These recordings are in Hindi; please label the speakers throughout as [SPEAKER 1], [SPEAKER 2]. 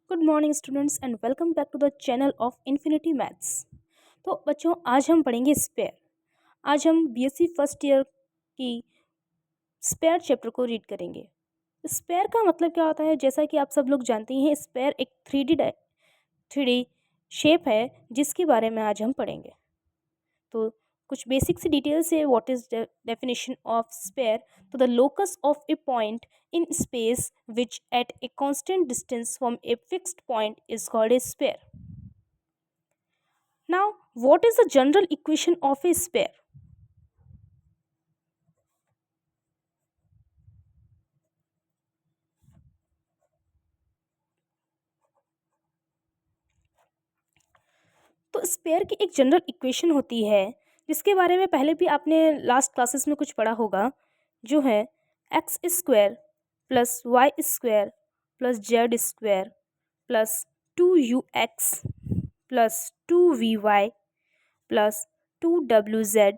[SPEAKER 1] Good morning students and welcome back to the channel of infinity maths. तो बच्चों, आज हम पढ़ेंगे स्पेयर। आज हम बीएससी फर्स्ट ईयर की स्पेयर चैप्टर को रीड करेंगे। स्पेयर का मतलब क्या होता है? जैसा कि आप सब लोग जानते हैं, स्पेयर एक थ्री डी शेप है जिसके बारे में आज हम पढ़ेंगे। तो कुछ बेसिक सी डिटेल्स है। What is the definition of sphere? तो the locus of a point in space which at a constant distance from a fixed point is called a sphere. Now, what is the general equation of a sphere? तो स्पेयर की एक जनरल इक्वेशन होती है जिसके बारे में पहले भी आपने लास्ट क्लासेस में कुछ पढ़ा होगा, जो है x square plus y square plus z square plus 2ux plus 2vy plus 2wz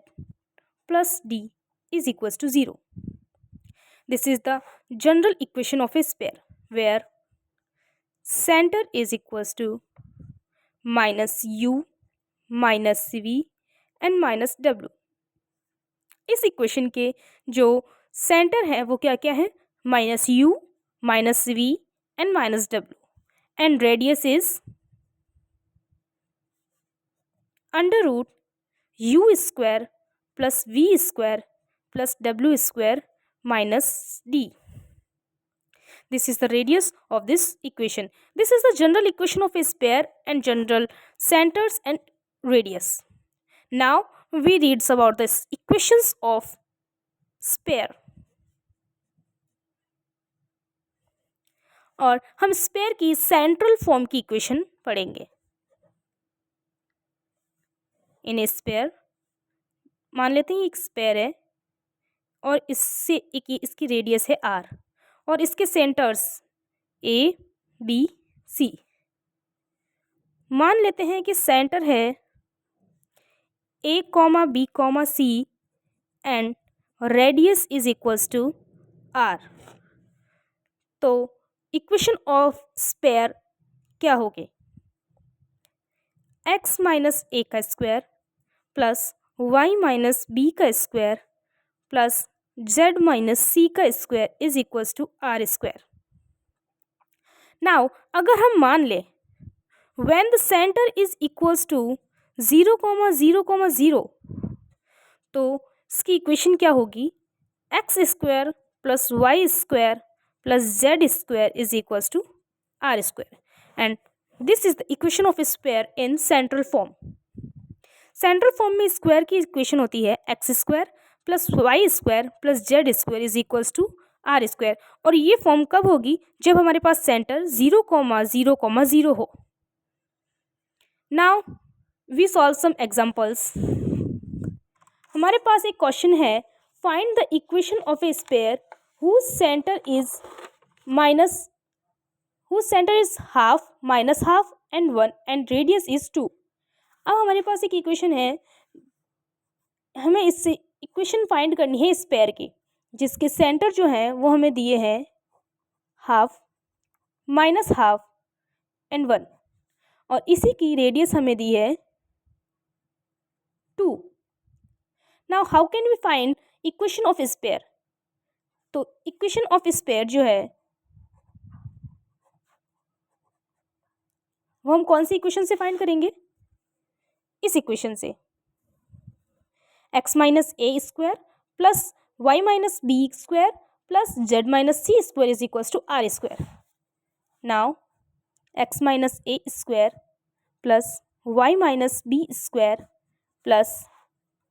[SPEAKER 1] plus d is equals to 0. This is the general equation of a sphere where center is equals to minus u minus v and minus w. इस इक्वेशन के जो सेंटर है वो क्या क्या है? Minus u minus v and minus डब्ल्यू and radius is under root u square plus v square plus w square minus d. This is the radius of this equation. This is the general equation of a sphere and general centers and radius. Now we read about the equations of sphere. और हम स्पेयर की सेंट्रल फॉर्म की इक्वेशन पढ़ेंगे। इन ए स्पेयर, मान लेते हैं एक स्पेयर है और इसकी रेडियस है r और इसके सेंटर्स a b c। मान लेते हैं कि सेंटर है a b c and radius is equals to r। तो इक्वेशन ऑफ स्पेयर क्या होगी? x माइनस a का square plus y minus b का square plus z minus c का square is equals to r square. Now अगर हम मान लें when the center is equals to 0, 0, 0, तो इसकी इक्वेशन क्या होगी? X square plus y square plus z square is equals to r square and this is the equation of square in central form. Central form में स्क्वायर की इक्वेशन होती है x square plus y square plus z square is equals to r square. और ये फॉर्म कब होगी? जब हमारे पास सेंटर 0, 0, 0 हो। Now we solve some examples. हमारे पास एक क्वेश्चन है, find the equation of a sphere whose center is half minus half and 1 and radius is 2। अब हमारे पास एक इक्वेशन है, हमें इससे इक्वेशन फाइंड करनी है स्पेयर की, जिसके सेंटर जो है वो हमें दिए हैं हाफ माइनस हाफ एंड 1 और इसी की रेडियस हमें दी है 2। Now how can we find equation of sphere? तो इक्वेशन ऑफ स्पेयर जो है वो हम कौन सी इक्वेशन से फाइंड करेंगे? इस इक्वेशन से, x minus a square plus y minus b square plus z minus c square is equal to r square. Now x minus a square plus y minus b square plus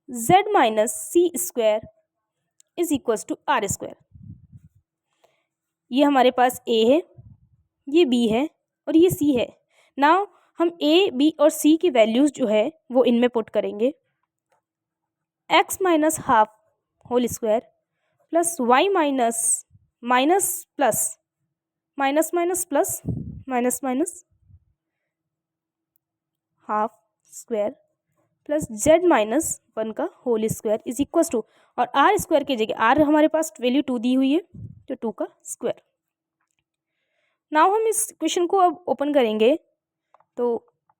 [SPEAKER 1] z minus c square is equal to r square. ये हमारे पास a है, ये b है और ये c है। नाउ हम a, b और c की वैल्यूज़ जो है वो इनमें पुट करेंगे। x minus half whole square plus y minus minus plus minus minus plus minus minus half square plus z minus 1 का whole square is equal to, और आर स्क्वायर की जगह आर हमारे पास वैल्यू 2 दी हुई है तो 2 का स्क्वायर। नाउ हम इस इक्वेशन को अब ओपन करेंगे तो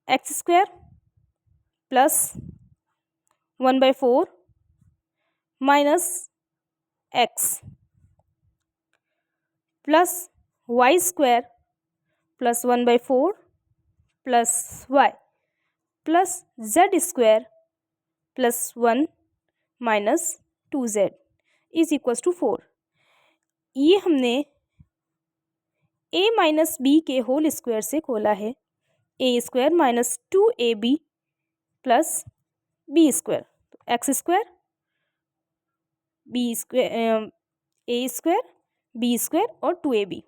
[SPEAKER 1] x square plus 1/4 minus x plus y square plus 1/4 plus y plus z square plus 1 minus 2z is equals to 4। ये हमने a माइनस बी के होल स्क्वायर से खोला है, a square minus 2ab plus b square, x square b square a square b square और 2ab।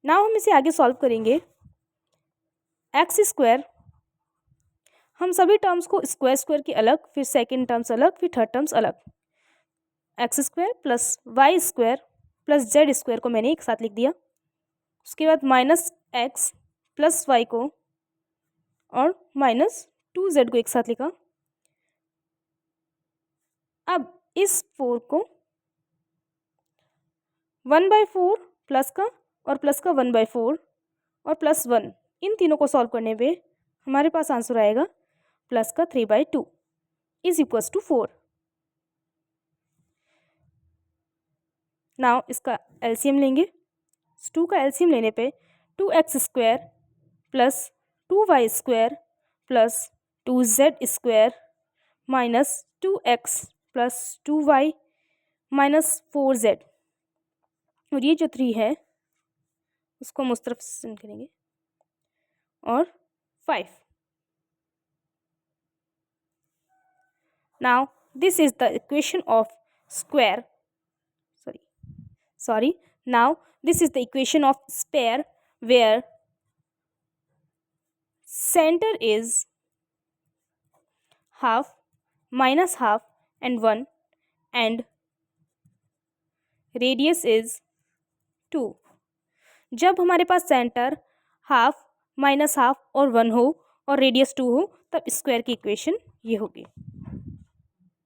[SPEAKER 1] नाउ हम इसे आगे सॉल्व करेंगे। एक्स स्क्वायर, हम सभी टर्म्स को स्क्वायर स्क्वायर के अलग, फिर सेकंड टर्म्स अलग, फिर थर्ड टर्म्स अलग। X square plus y square plus z square को मैंने एक साथ लिख दिया। उसके बाद माइनस एक्स प्लस वाई को और माइनस 2z को एक साथ लिखा। अब इस 4 को 1/4 प्लस का और प्लस का 1/4 और प्लस 1, इन तीनों को सॉल्व करने पे हमारे पास आंसर आएगा प्लस का 3/2 इज इक्वल्स टू 4। नाउ इसका एलसीएम लेंगे। 2 का एलसीएम लेने पे 2x square plus 2y square plus 2z square minus 2x plus 2y minus 4z, और ये जो 3 है उसको हम उस तरफ से करेंगे, और 5। Now this is the equation of square, now this is the equation of sphere where center is half, minus half and 1 and radius is 2। जब हमारे पास सेंटर हाफ, माइनस हाफ और 1 हो और रेडियस 2 हो तब स्क्वायर की इक्वेशन ये होगी।